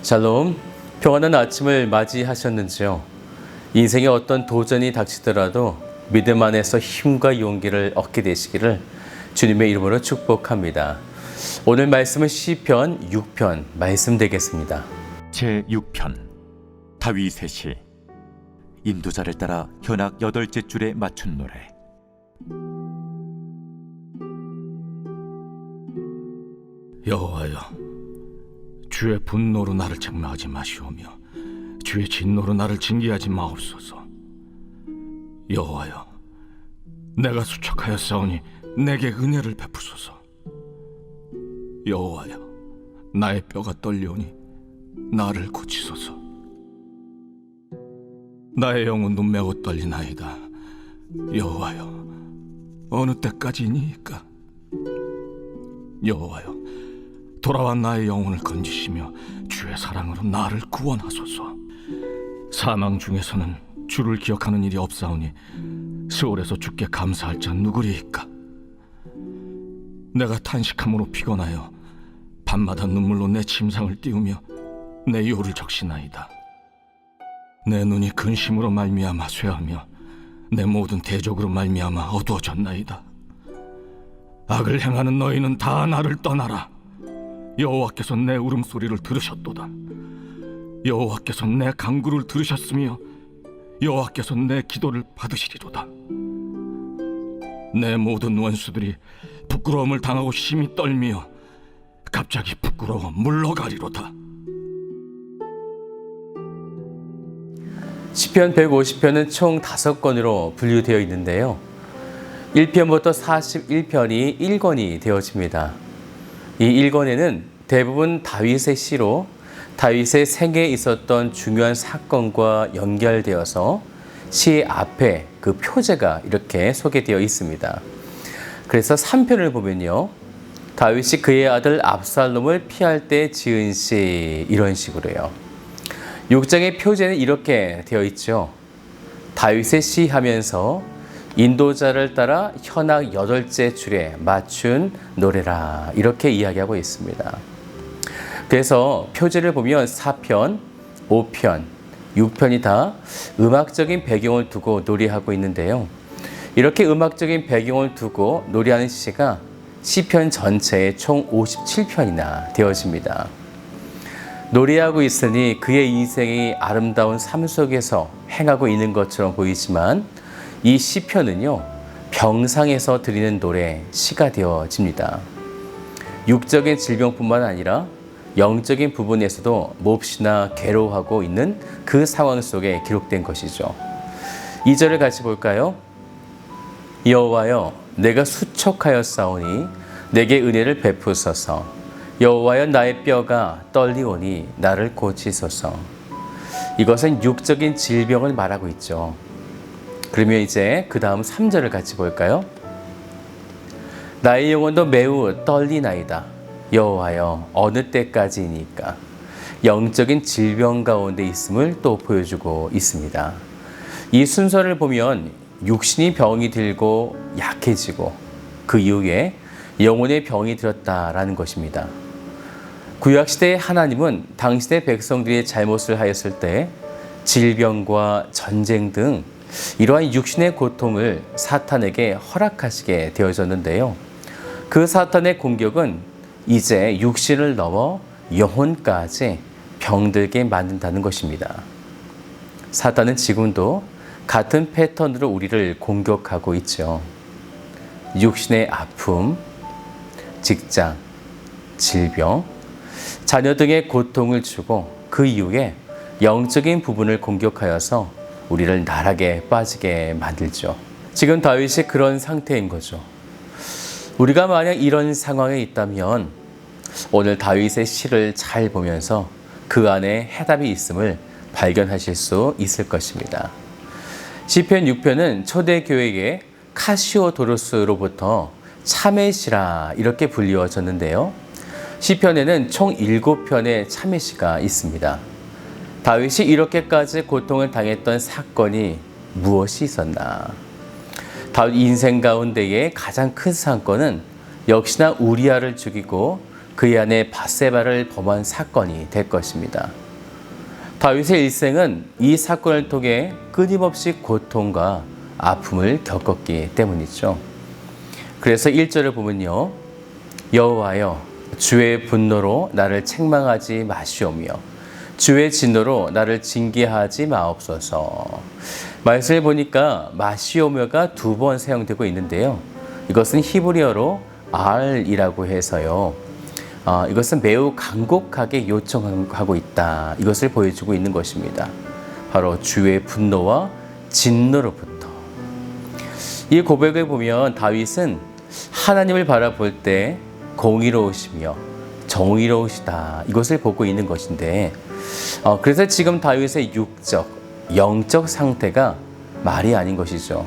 샬롬, 평안한 아침을 맞이하셨는지요? 인생에 어떤 도전이 닥치더라도 믿음 안에서 힘과 용기를 얻게 되시기를 주님의 이름으로 축복합니다. 오늘 말씀은 시편 6편 말씀 되겠습니다. 제6편 다윗의 시. 인도자를 따라 현악 8째 줄에 맞춘 노래. 여호와여, 주의 분노로 나를 책망하지 마시오며 주의 진노로 나를 징계하지 마옵소서. 여호와여, 내가 수척하였사오니 내게 은혜를 베푸소서. 여호와여, 나의 뼈가 떨려오니 나를 고치소서. 나의 영혼도 매우 떨리나이다. 여호와여, 어느 때까지니까? 여호와여, 돌아와 나의 영혼을 건지시며 주의 사랑으로 나를 구원하소서. 사망 중에서는 주를 기억하는 일이 없사오니 스올에서 주께 감사할 자 누구리이까? 내가 탄식함으로 피곤하여 밤마다 눈물로 내 침상을 띄우며 내 요를 적시나이다. 내 눈이 근심으로 말미암아 쇠하며 내 모든 대적으로 말미암아 어두워졌나이다. 악을 행하는 너희는 다 나를 떠나라. 여호와께서 내 울음소리를 들으셨도다. 여호와께서 내 간구를 들으셨으며 여호와께서 내 기도를 받으시리로다. 내 모든 원수들이 부끄러움을 당하고 심히 떨며 갑자기 부끄러워 물러가리로다. 시편 150편은 총 5권으로 분류되어 있는데요. 1편부터 41편이 1권이 되어집니다. 이 1권에는 대부분 다윗의 시로 다윗의 생애에 있었던 중요한 사건과 연결되어서 시 앞에 그 표제가 이렇게 소개되어 있습니다. 그래서 3편을 보면요, 다윗이 그의 아들 압살롬을 피할 때 지은 시, 이런 식으로요. 6장의 표제는 이렇게 되어 있죠. 다윗의 시 하면서 인도자를 따라 현악 8째 줄에 맞춘 노래라, 이렇게 이야기하고 있습니다. 그래서 표제를 보면 4편, 5편, 6편이 다 음악적인 배경을 두고 노래하고 있는데요. 이렇게 음악적인 배경을 두고 노래하는 시가 시편 전체에 총 57편이나 되어집니다. 노래하고 있으니 그의 인생이 아름다운 삶 속에서 행하고 있는 것처럼 보이지만 이 시편은요, 병상에서 드리는 노래, 시가 되어집니다. 육적인 질병뿐만 아니라 영적인 부분에서도 몹시나 괴로워하고 있는 그 상황 속에 기록된 것이죠. 2절을 같이 볼까요? 여호와여, 내가 수척하였사오니 내게 은혜를 베푸소서. 여호와여, 나의 뼈가 떨리오니 나를 고치소서. 이것은 육적인 질병을 말하고 있죠. 그러면 이제 그 다음 3절을 같이 볼까요? 나의 영혼도 매우 떨리나이다. 여호와여, 어느 때까지니까? 영적인 질병 가운데 있음을 또 보여주고 있습니다. 이 순서를 보면 육신이 병이 들고 약해지고 그 이후에 영혼의 병이 들었다라는 것입니다. 구약시대의 하나님은 당신의 백성들이 잘못을 하였을 때 질병과 전쟁 등 이러한 육신의 고통을 사탄에게 허락하시게 되어졌는데요. 그 사탄의 공격은 이제 육신을 넘어 영혼까지 병들게 만든다는 것입니다. 사탄은 지금도 같은 패턴으로 우리를 공격하고 있죠. 육신의 아픔, 직장, 질병, 자녀 등의 고통을 주고 그 이후에 영적인 부분을 공격하여서 우리를 나락에 빠지게 만들죠. 지금 다윗이 그런 상태인 거죠. 우리가 만약 이런 상황에 있다면 오늘 다윗의 시를 잘 보면서 그 안에 해답이 있음을 발견하실 수 있을 것입니다. 시편 6편은 초대교회의 카시오도로스로부터 참회시라 이렇게 불리워졌는데요. 시편에는 총 7편의 참회시가 있습니다. 다윗이 이렇게까지 고통을 당했던 사건이 무엇이 있었나? 다윗 인생 가운데의 가장 큰 사건은 역시나 우리아를 죽이고 그의 아내 바세바를 범한 사건이 될 것입니다. 다윗의 일생은 이 사건을 통해 끊임없이 고통과 아픔을 겪었기 때문이죠. 그래서 1절을 보면요. 여호와여 주의 분노로 나를 책망하지 마시오며 주의 진노로 나를 징계하지 마옵소서. 말씀을 보니까 마시오며가 2번 사용되고 있는데요. 이것은 히브리어로 알이라고 해서요. 이것은 매우 간곡하게 요청하고 있다. 이것을 보여주고 있는 것입니다. 바로 주의 분노와 진노로부터. 이 고백을 보면 다윗은 하나님을 바라볼 때 공의로우시며 정의로우시다. 이것을 보고 있는 것인데 그래서 지금 다윗의 육적, 영적 상태가 말이 아닌 것이죠.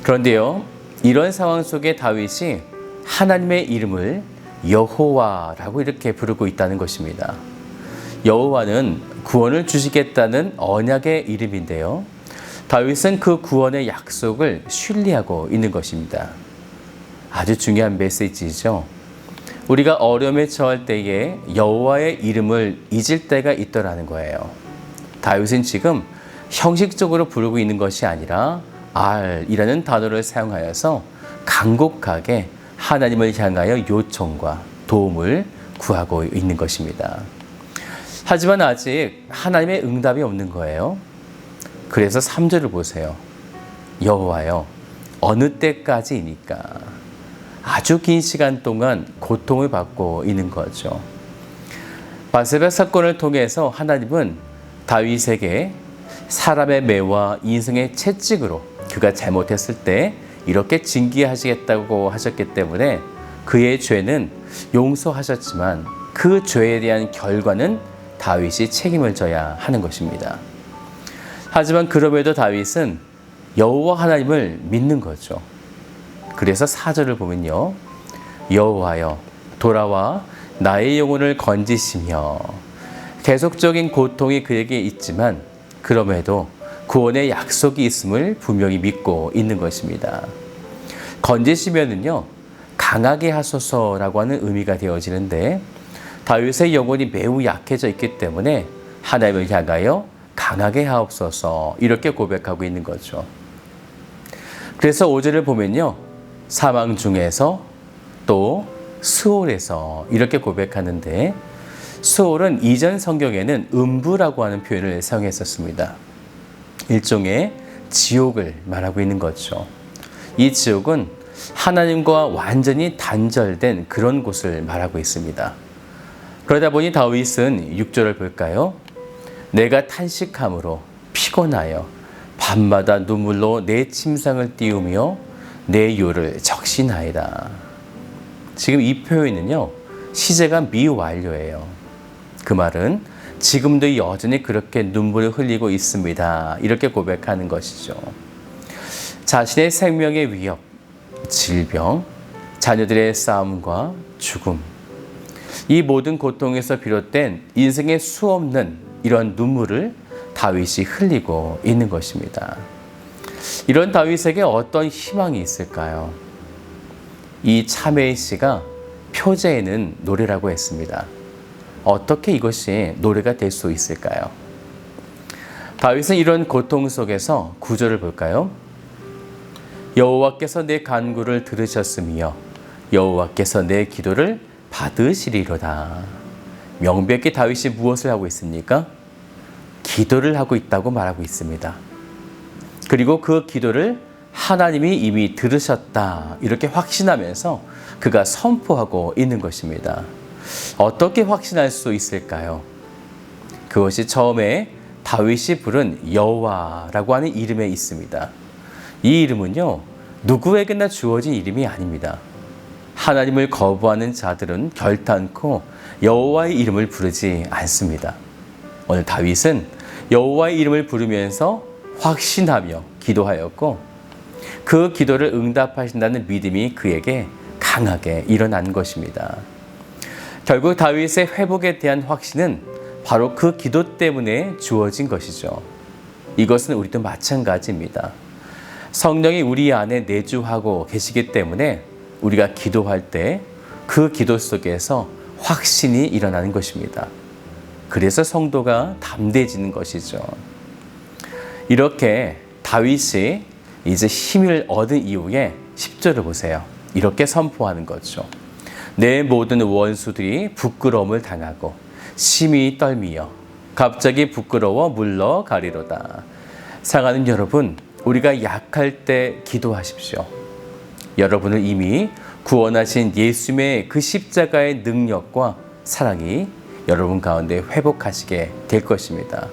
그런데요. 이런 상황 속에 다윗이 하나님의 이름을 여호와라고 이렇게 부르고 있다는 것입니다. 여호와는 구원을 주시겠다는 언약의 이름인데요. 다윗은 그 구원의 약속을 신뢰하고 있는 것입니다. 아주 중요한 메시지죠. 우리가 어려움에 처할 때에 여호와의 이름을 잊을 때가 있더라는 거예요. 다윗은 지금 형식적으로 부르고 있는 것이 아니라 알이라는 단어를 사용하여서 간곡하게 하나님을 향하여 요청과 도움을 구하고 있는 것입니다. 하지만 아직 하나님의 응답이 없는 거예요. 그래서 3절을 보세요. 여호와여 어느 때까지이니까. 아주 긴 시간 동안 고통을 받고 있는 거죠. 바세바 사건을 통해서 하나님은 다윗에게 사람의 매와 인생의 채찍으로 그가 잘못했을 때 이렇게 징계하시겠다고 하셨기 때문에 그의 죄는 용서하셨지만 그 죄에 대한 결과는 다윗이 책임을 져야 하는 것입니다. 하지만 그럼에도 다윗은 여호와 하나님을 믿는 거죠. 그래서 4절을 보면요. 여호와여 돌아와 나의 영혼을 건지시며 계속적인 고통이 그에게 있지만 그럼에도 구원의 약속이 있음을 분명히 믿고 있는 것입니다. 건지시면은요. 강하게 하소서라고 하는 의미가 되어지는데 다윗의 영혼이 매우 약해져 있기 때문에 하나님을 향하여 강하게 하옵소서 이렇게 고백하고 있는 거죠. 그래서 5절을 보면요. 사망 중에서 또 스올에서 이렇게 고백하는데 스올은 이전 성경에는 음부라고 하는 표현을 사용했었습니다. 일종의 지옥을 말하고 있는 거죠. 이 지옥은 하나님과 완전히 단절된 그런 곳을 말하고 있습니다. 그러다 보니 다윗은 6절을 볼까요? 내가 탄식함으로 피곤하여 밤마다 눈물로 내 침상을 띄우며 내 요를 적시나이다. 지금 이 표현은요. 시제가 미완료예요. 그 말은 지금도 여전히 그렇게 눈물을 흘리고 있습니다. 이렇게 고백하는 것이죠. 자신의 생명의 위협, 질병, 자녀들의 싸움과 죽음, 이 모든 고통에서 비롯된 인생의 수없는 이런 눈물을 다윗이 흘리고 있는 것입니다. 이런 다윗에게 어떤 희망이 있을까요? 이 차메이 씨가 표제에는 노래라고 했습니다. 어떻게 이것이 노래가 될 수 있을까요? 다윗은 이런 고통 속에서 9절을 볼까요? 여호와께서 내 간구를 들으셨으며 여호와께서 내 기도를 받으시리로다. 명백히 다윗이 무엇을 하고 있습니까? 기도를 하고 있다고 말하고 있습니다. 그리고 그 기도를 하나님이 이미 들으셨다 이렇게 확신하면서 그가 선포하고 있는 것입니다. 어떻게 확신할 수 있을까요? 그것이 처음에 다윗이 부른 여호와라고 하는 이름에 있습니다. 이 이름은요, 누구에게나 주어진 이름이 아닙니다. 하나님을 거부하는 자들은 결단코 여호와의 이름을 부르지 않습니다. 오늘 다윗은 여호와의 이름을 부르면서 확신하며 기도하였고 그 기도를 응답하신다는 믿음이 그에게 강하게 일어난 것입니다. 결국 다윗의 회복에 대한 확신은 바로 그 기도 때문에 주어진 것이죠. 이것은 우리도 마찬가지입니다. 성령이 우리 안에 내주하고 계시기 때문에 우리가 기도할 때 그 기도 속에서 확신이 일어나는 것입니다. 그래서 성도가 담대해지는 것이죠. 이렇게 다윗이 이제 힘을 얻은 이후에 10절을 보세요. 이렇게 선포하는 거죠. 내 모든 원수들이 부끄러움을 당하고 심히 떨미어 갑자기 부끄러워 물러가리로다. 사랑하는 여러분, 우리가 약할 때 기도하십시오. 여러분을 이미 구원하신 예수님의 그 십자가의 능력과 사랑이 여러분 가운데 회복하시게 될 것입니다.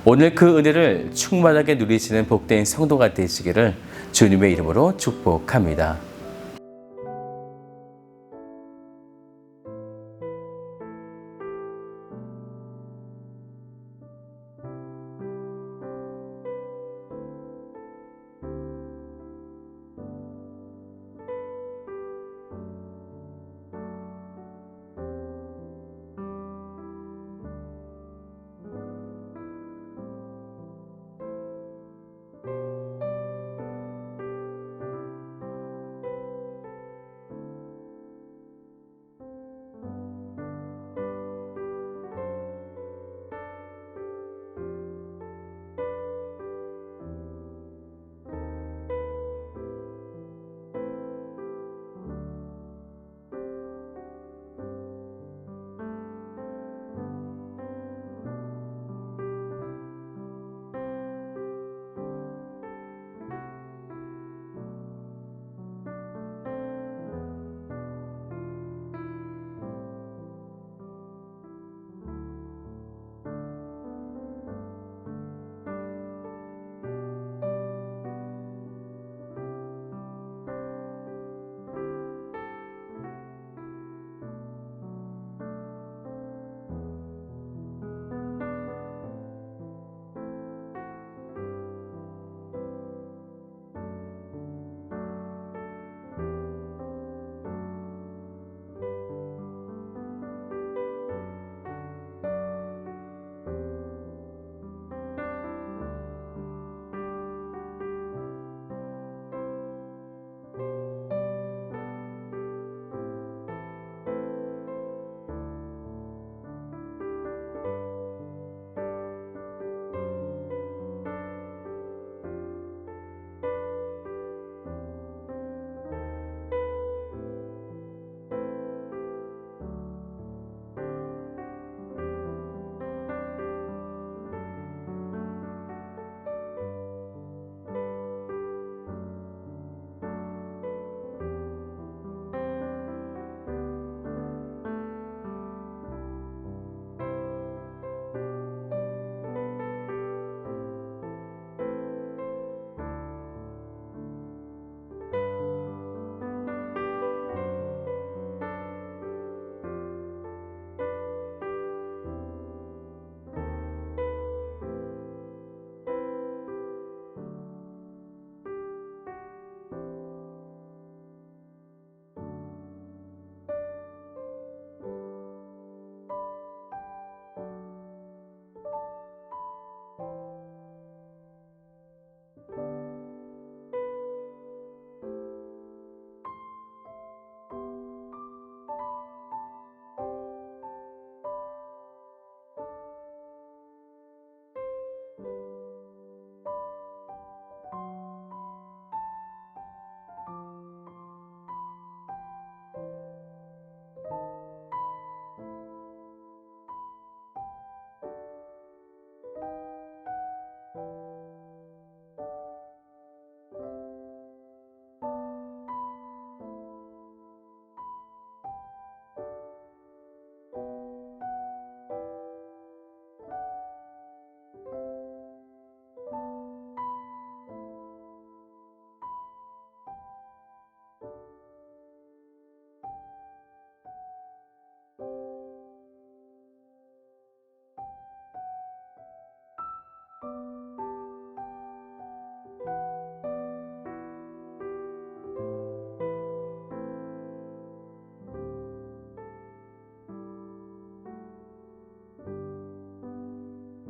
오늘 그 은혜를 충만하게 누리시는 복된 성도가 되시기를 주님의 이름으로 축복합니다.